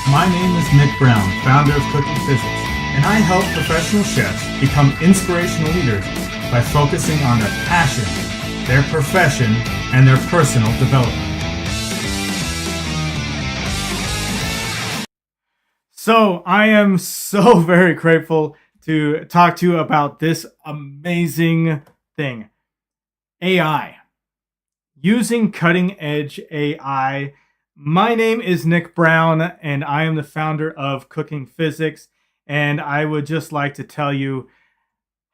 My name is Nick Brown, founder of Cooking Physics, and I help professional chefs become inspirational leaders by focusing on their passion, their profession, and their personal development. So I am so very grateful to talk to you about this amazing thing, AI. Using cutting edge AI. My name is Nick Brown, and I am the founder of Cooking Physics. And I would just like to tell you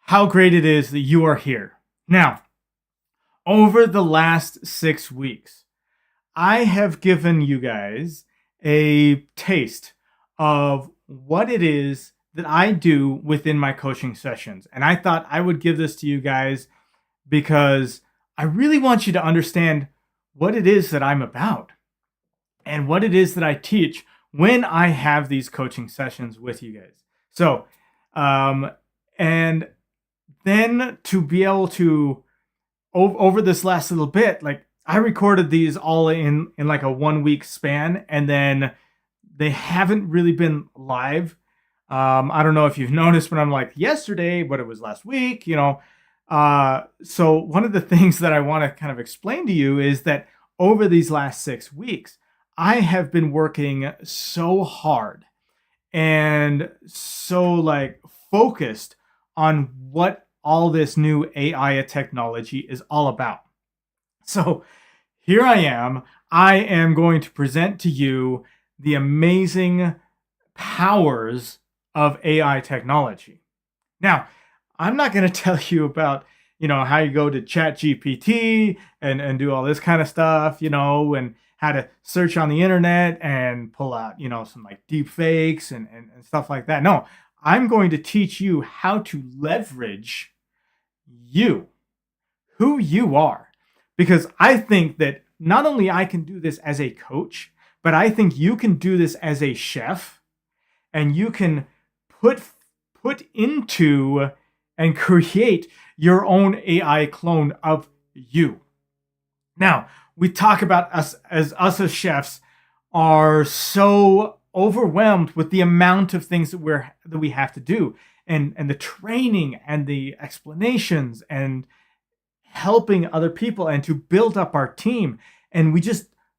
how great it is that you are here. Now, over the last 6 weeks, I have given you guys a taste of what it is that I do within my coaching sessions. And I thought I would give this to you guys because I really want you to understand what it is that I'm about and what it is that I teach when I have these coaching sessions with you guys. So, and then to be able to, over this last little bit, like I recorded these all in like a 1 week span, and then they haven't really been live. I don't know if you've noticed, but I'm like yesterday, but it was last week, So one of the things that I want to kind of explain to you is that over these last 6 weeks, I have been working so hard and so focused on what all this new AI technology is all about. So here I am. I am going to present to you the amazing powers of AI technology. Now, I'm not going to tell you about, how you go to ChatGPT and do all this kind of stuff, and how to search on the internet and pull out, some like deep fakes and stuff like that. No, I'm going to teach you how to leverage you, who you are, because I think that not only I can do this as a coach, but I think you can do this as a chef, and you can put into and create your own AI clone of you. Now, we talk about us as chefs are so overwhelmed with the amount of things that we have to do, and the training and the explanations and helping other people and to build up our team. And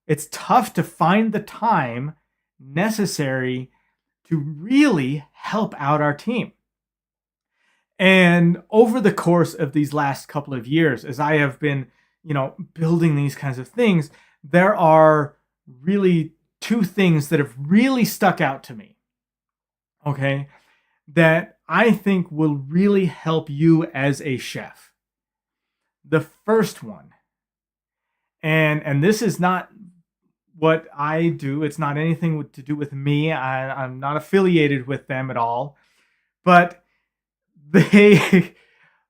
it's tough to find the time necessary to really help out our team. And over the course of these last couple of years, as I have been, building these kinds of things, there are really two things that have really stuck out to me, okay, that I think will really help you as a chef. The first one, and this is not what I do. It's not anything to do with me. I'm not affiliated with them at all. But they,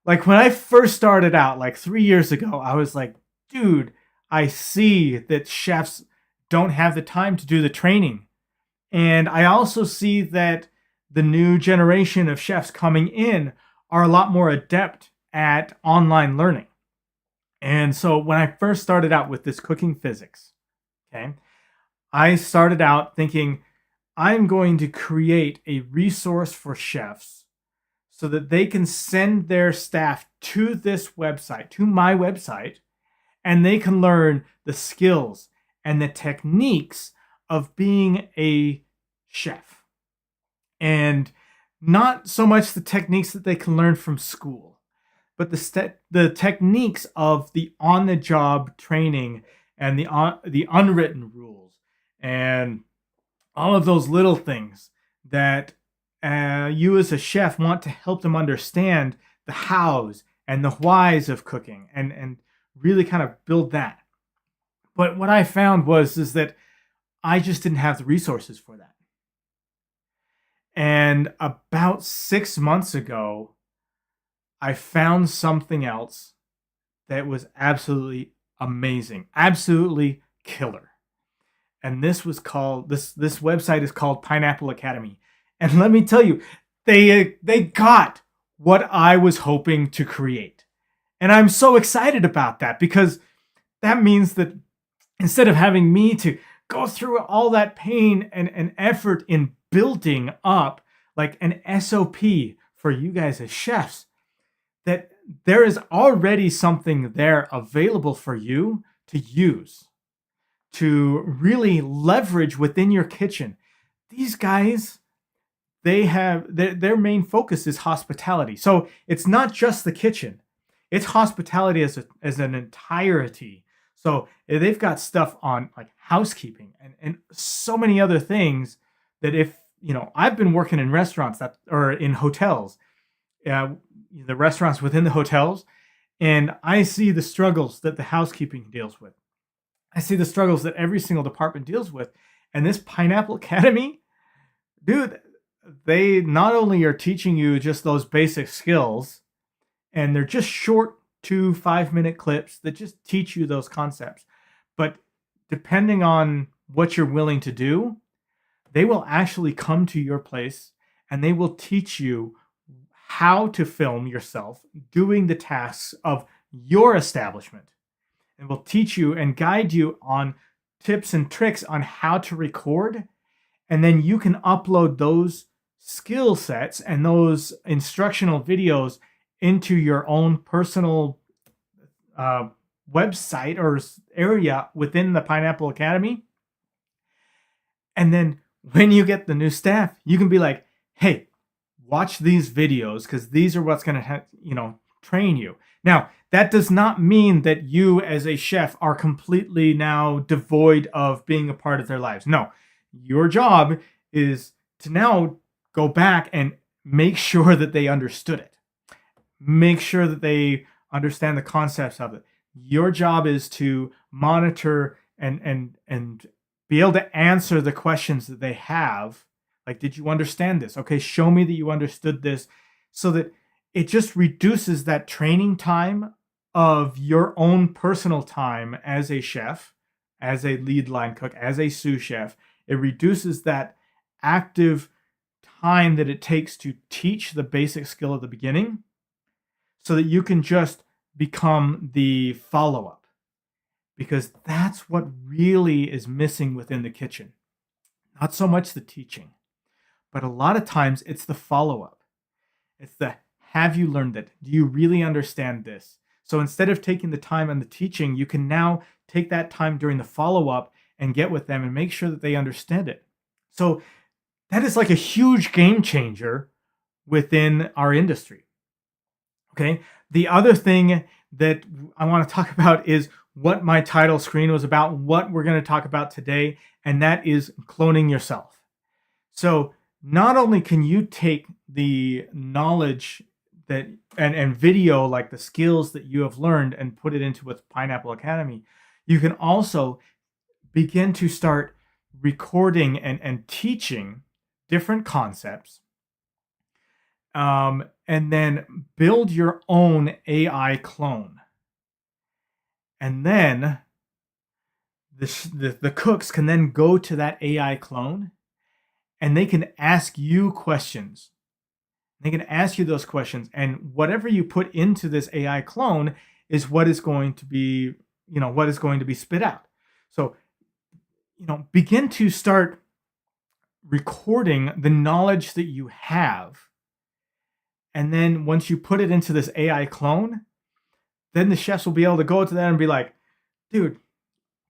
like when I first started out, like 3 years ago, I was like, dude, I see that chefs don't have the time to do the training. And I also see that the new generation of chefs coming in are a lot more adept at online learning. And so when I first started out with this Cooking Physics, okay, I started out thinking I'm going to create a resource for chefs so that they can send their staff to this website, to my website, and they can learn the skills and the techniques of being a chef. And not so much the techniques that they can learn from school, but the techniques of the on-the-job training and the unwritten rules and all of those little things that you as a chef want to help them understand the hows and the whys of cooking and really kind of build that. But what I found is that I just didn't have the resources for that. And about 6 months ago, I found something else that was absolutely amazing, absolutely killer. And this website is called Pineapple Academy. And let me tell you, they got what I was hoping to create. And I'm so excited about that, because that means that instead of having me to go through all that pain and effort in building up like an SOP for you guys as chefs, that there is already something there available for you to use, to really leverage within your kitchen. These guys, they have their main focus is hospitality. So it's not just the kitchen, it's hospitality as an entirety. So they've got stuff on like housekeeping and so many other things that if I've been working in restaurants that or in hotels, the restaurants within the hotels, and I see the struggles that the housekeeping deals with. I see the struggles that every single department deals with. And this Pineapple Academy, dude, they not only are teaching you just those basic skills, and they're just short 2 5-minute clips that just teach you those concepts, but depending on what you're willing to do, they will actually come to your place and they will teach you how to film yourself doing the tasks of your establishment, and will teach you and guide you on tips and tricks on how to record. And then you can upload those skill sets and those instructional videos into your own personal website or area within the Pineapple Academy. And then when you get the new staff, you can be like, hey, watch these videos because these are what's going to train you. Now, that does not mean that you as a chef are completely now devoid of being a part of their lives. No, your job is to now go back and make sure that they understood it. Make sure that they understand the concepts of it. Your job is to monitor and be able to answer the questions that they have. Like, did you understand this? Okay, show me that you understood this, so that it just reduces that training time of your own personal time as a chef, as a lead line cook, as a sous chef. It reduces that active time that it takes to teach the basic skill at the beginning, so that you can just become the follow-up, because that's what really is missing within the kitchen. Not so much the teaching, but a lot of times it's the follow-up. It's the, have you learned it? Do you really understand this? So instead of taking the time on the teaching, you can now take that time during the follow-up and get with them and make sure that they understand it. So that is like a huge game changer within our industry. Okay. The other thing that I want to talk about is what my title screen was about, what we're going to talk about today, and that is cloning yourself. So not only can you take the knowledge that and video, like the skills that you have learned, and put it into with Pineapple Academy, you can also begin to start recording and teaching different concepts, and then build your own AI clone. And then the cooks can then go to that AI clone and they can ask you questions. They can ask you those questions, and whatever you put into this AI clone is what is going to be, what is going to be spit out. So, begin to start recording the knowledge that you have. And then once you put it into this AI clone, then the chefs will be able to go to that and be like, dude,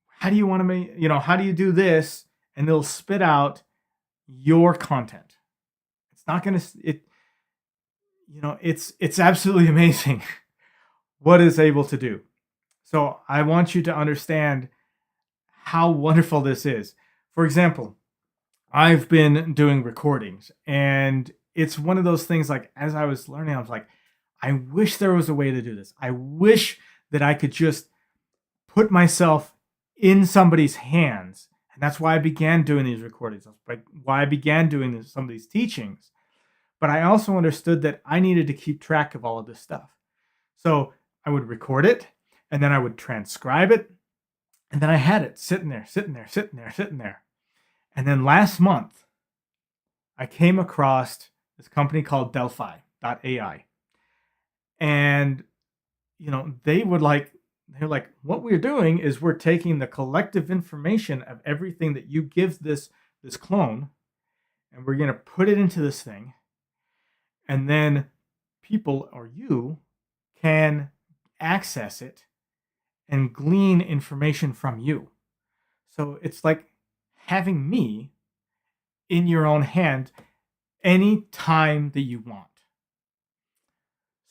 how do you want to make, how do you do this? And they'll spit out your content. It's not going to, it's absolutely amazing what it's able to do. So I want you to understand how wonderful this is. For example, I've been doing recordings, and it's one of those things, like, as I was learning, I was like, I wish there was a way to do this. I wish that I could just put myself in somebody's hands. And that's why I began doing these recordings. That's why I began doing some of these teachings. But I also understood that I needed to keep track of all of this stuff. So I would record it, and then I would transcribe it, and then I had it sitting there. And then last month, I came across this company called Delphi.ai. And, they would they're like, what we're doing is we're taking the collective information of everything that you give this clone, and we're going to put it into this thing, and then people or you can access it and glean information from you. So it's like having me in your own hand any time that you want.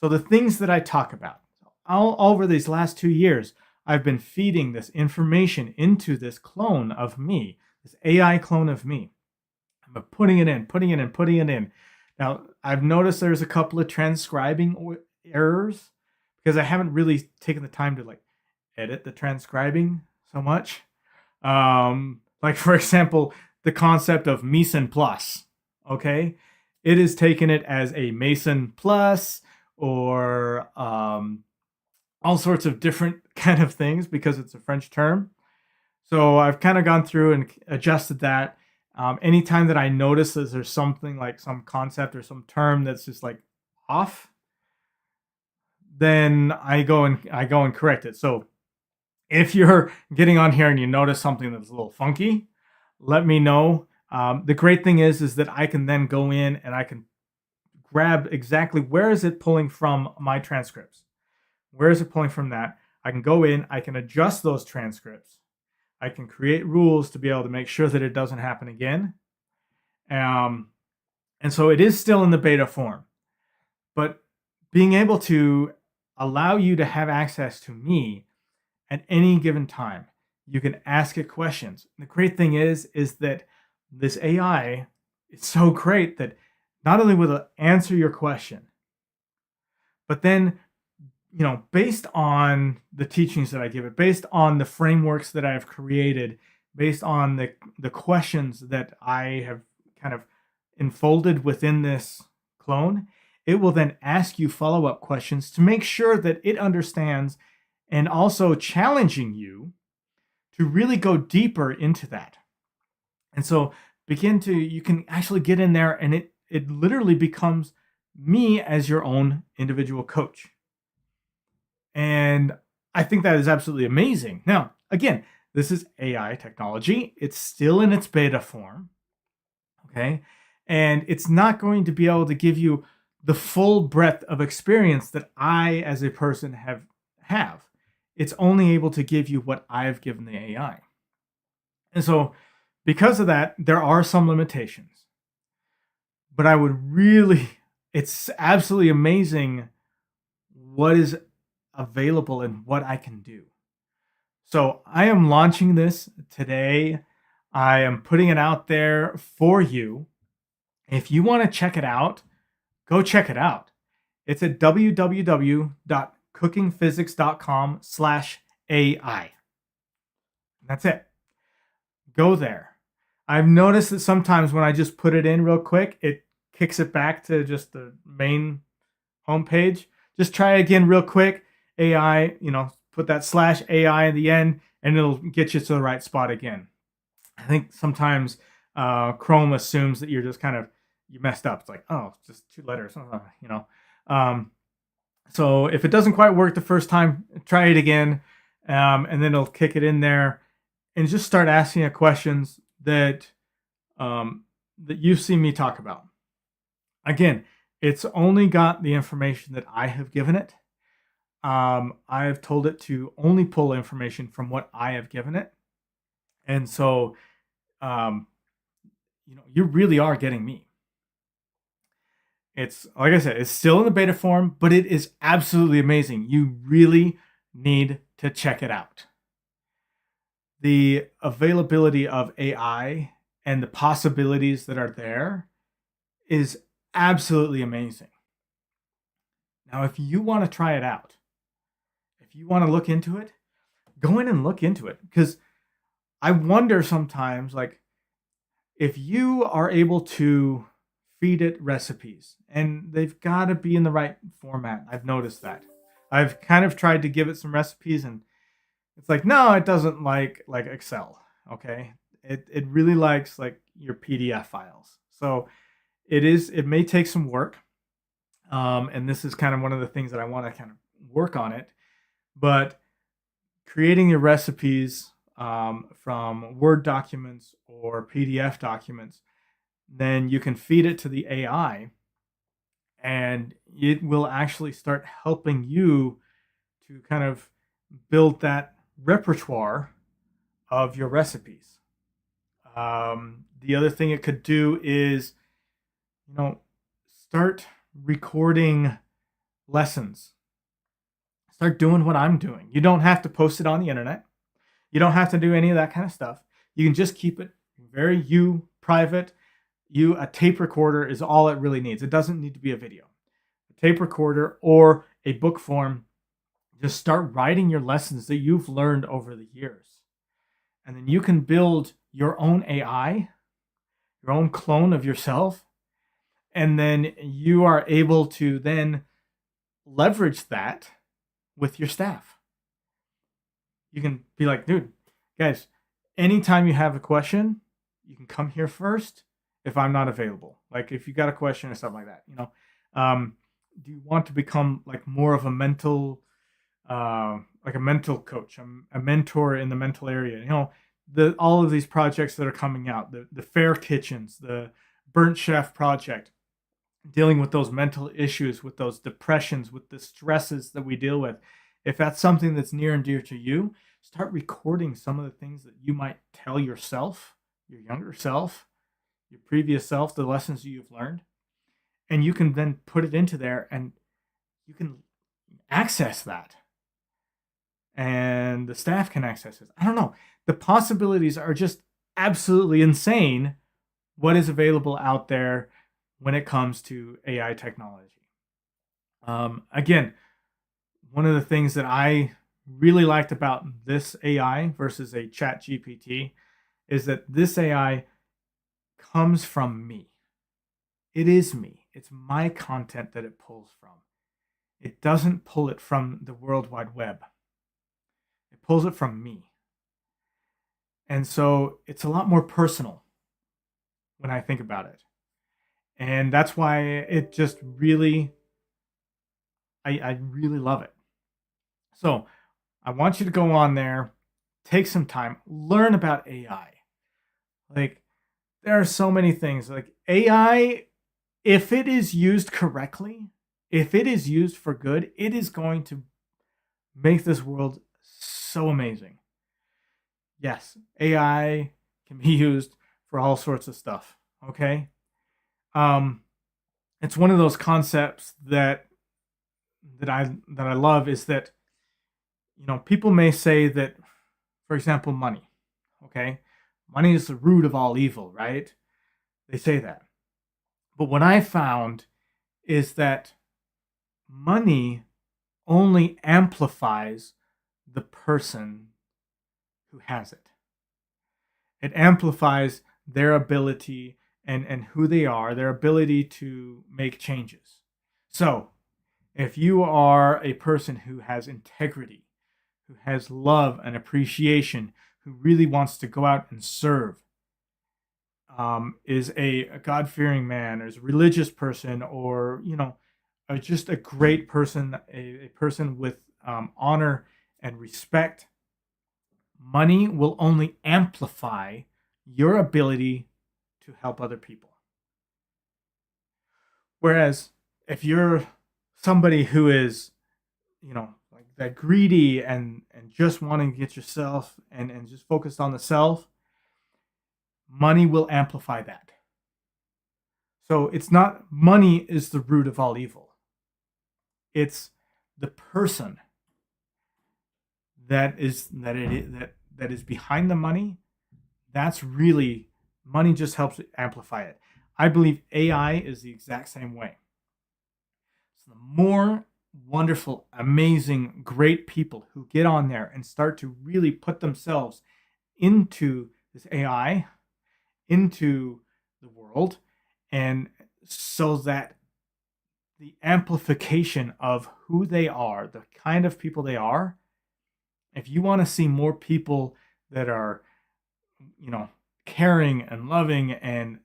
So the things that I talk about, all over these last 2 years, I've been feeding this information into this clone of me, this AI clone of me. I'm putting it in. Now, I've noticed there's a couple of transcribing errors because I haven't really taken the time to like edit the transcribing so much. Like for example, the concept of Meson plus. Okay, it is taken it as a Mason plus or all sorts of different kind of things because it's a French term. So I've kind of gone through and adjusted that. Anytime that I notice that there's something like some concept or some term that's just like off, then I go and correct it. So if you're getting on here and you notice something that's a little funky, let me know. The great thing is that I can then go in and I can grab exactly where is it pulling from my transcripts. Where is it pulling from that? I can go in, I can adjust those transcripts. I can create rules to be able to make sure that it doesn't happen again. And so it is still in the beta form. But being able to allow you to have access to me at any given time, you can ask it questions. The great thing is that this AI is so great that not only will it answer your question, but then, based on the teachings that I give it, based on the frameworks that I've created, based on the questions that I have kind of enfolded within this clone, it will then ask you follow-up questions to make sure that it understands and also challenging you to really go deeper into that. And so you can actually get in there and it literally becomes me as your own individual coach. And I think that is absolutely amazing. Now, again, this is AI technology. It's still in its beta form. Okay. And it's not going to be able to give you the full breadth of experience that I, as a person, have. It's only able to give you what I've given the AI. And so, because of that, there are some limitations. But it's absolutely amazing what is available and what I can do. So I am launching this today. I am putting it out there for you. If you want to check it out, go check it out. It's at www.cookingphysics.com/AI. That's it. Go there. I've noticed that sometimes when I just put it in real quick, it kicks it back to just the main homepage. Just try again real quick. AI, put that /AI in the end, and it'll get you to the right spot again. I think sometimes Chrome assumes that you're just you messed up. It's like, oh, it's just 2 letters, So if it doesn't quite work the first time, try it again, and then it'll kick it in there, and just start asking it questions that you've seen me talk about. Again, it's only got the information that I have given it. I've told it to only pull information from what I have given it. And so, you really are getting me. It's, like I said, it's still in the beta form, but it is absolutely amazing. You really need to check it out. The availability of AI and the possibilities that are there is absolutely amazing. Now, if you want to try it out, if you want to look into it, go in and look into it. Because I wonder sometimes, like, if you are able to feed it recipes, and they've got to be in the right format. I've noticed that. I've kind of tried to give it some recipes, and it's like, no, it doesn't like Excel. Okay, it really likes like your PDF files. So it may take some work, and this is kind of one of the things that I want to kind of work on it. But creating your recipes from Word documents or PDF documents, then you can feed it to the AI and it will actually start helping you to kind of build that repertoire of your recipes. The other thing it could do is, start recording lessons. Start doing what I'm doing. You don't have to post it on the internet. You don't have to do any of that kind of stuff. You can just keep it very private. A tape recorder is all it really needs. It doesn't need to be a video. A tape recorder or a book form. Just start writing your lessons that you've learned over the years. And then you can build your own AI, your own clone of yourself. And then you are able to then leverage that with your staff. You can be like, dude, guys, anytime you have a question, you can come here first if I'm not available. Like if you got a question or something like that, do you want to become like more of a mental, like a mental coach, a mentor in the mental area? All of these projects that are coming out, the Fair Kitchens, the Burnt Chef project, dealing with those mental issues, with those depressions, with the stresses that we deal with. If that's something that's near and dear to you, start recording some of the things that you might tell yourself, your younger self, your previous self, the lessons you've learned. And you can then put it into there and you can access that. And the staff can access it. I don't know. The possibilities are just absolutely insane what is available out there when it comes to AI technology. Again, one of the things that I really liked about this AI versus a Chat GPT is that this AI comes from me. It is me. It's my content that it pulls from. It doesn't pull it from the World Wide Web. It pulls it from me. And so it's a lot more personal when I think about it. And that's why it just really, I really love it. So I want you to go on there, take some time, learn about AI. Like there are so many things like AI, if it is used correctly, if it is used for good, it is going to make this world so amazing. Yes, AI can be used for all sorts of stuff. Okay. It's one of those concepts that I love is that, people may say that, for example, money. Okay. Money is the root of all evil, right? They say that. But what I found is that money only amplifies the person who has it. It amplifies their ability and who they are, their ability to make changes. So, if you are a person who has integrity, who has love and appreciation, who really wants to go out and serve, is a God-fearing man, or is a religious person, or just a great person, a person with honor and respect, money will only amplify your ability to help other people. Whereas if you're somebody who is, like that greedy and just wanting to get yourself and just focused on the self, money will amplify that. So it's not money is the root of all evil. It's the person that is behind the money. That's really, money just helps amplify it. I believe AI is the exact same way. So the more wonderful, amazing, great people who get on there and start to really put themselves into this AI, into the world, and so that the amplification of who they are, the kind of people they are, if you want to see more people that are, caring and loving and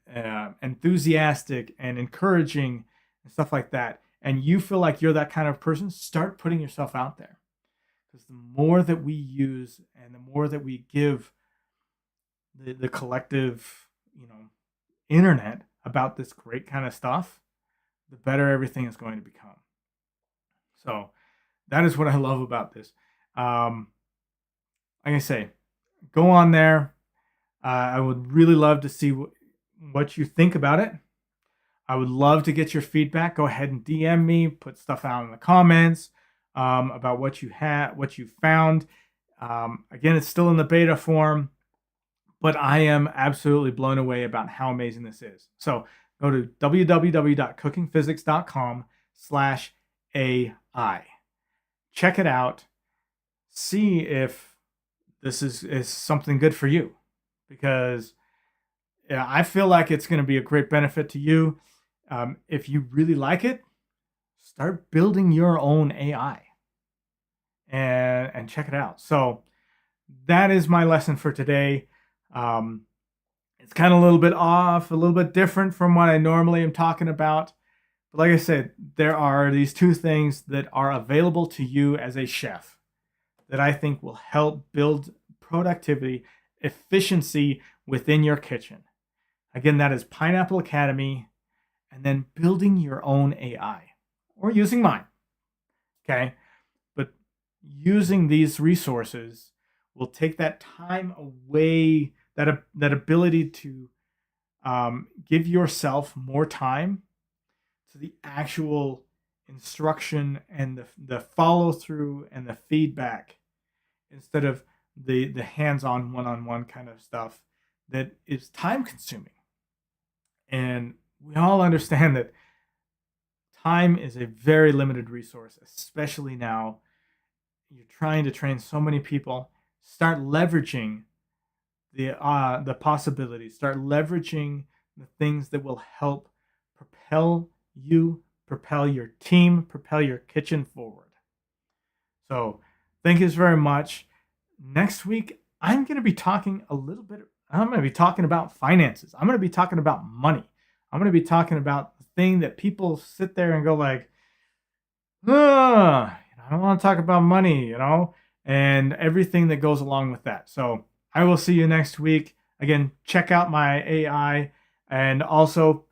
enthusiastic and encouraging and stuff like that, and you feel like you're that kind of person, start putting yourself out there. because the more that we use and the more that we give the collective, internet about this great kind of stuff, the better everything is going to become. So that is what I love about this. Like I say, go on there. I would really love to see what you think about it. I would love to get your feedback. Go ahead and DM me, put stuff out in the comments about what you found. Again, it's still in the beta form, but I am absolutely blown away about how amazing this is. So go to www.cookingphysics.com/AI. Check it out. See if this is something good for you, because I feel like it's going to be a great benefit to you. If you really like it, start building your own AI and check it out. So that is my lesson for today. It's kind of a little bit off, a little bit different from what I normally am talking about. But like I said, there are these two things that are available to you as a chef that I think will help build productivity, efficiency within your kitchen. Again, that is Pineapple Academy, and then building your own AI, or using mine. Okay? But using these resources will take that time away, that ability to give yourself more time to the actual instruction and the follow through and the feedback, instead of the hands-on one-on-one kind of stuff that is time consuming. And we all understand that time is a very limited resource, especially now. You're trying to train so many people. Start leveraging the possibilities. Start leveraging the things that will help propel you, propel your team, propel your kitchen forward. So thank you very much. Next week, I'm going to be talking about finances. I'm going to be talking about money. I'm going to be talking about the thing that people sit there and go like, I don't want to talk about money, and everything that goes along with that. So I will see you next week. Again, check out my AI, and also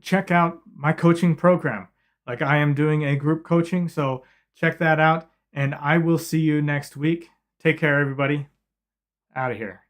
check out my coaching program. Like, I am doing a group coaching, so check that out. And I will see you next week. Take care, everybody. Out of here.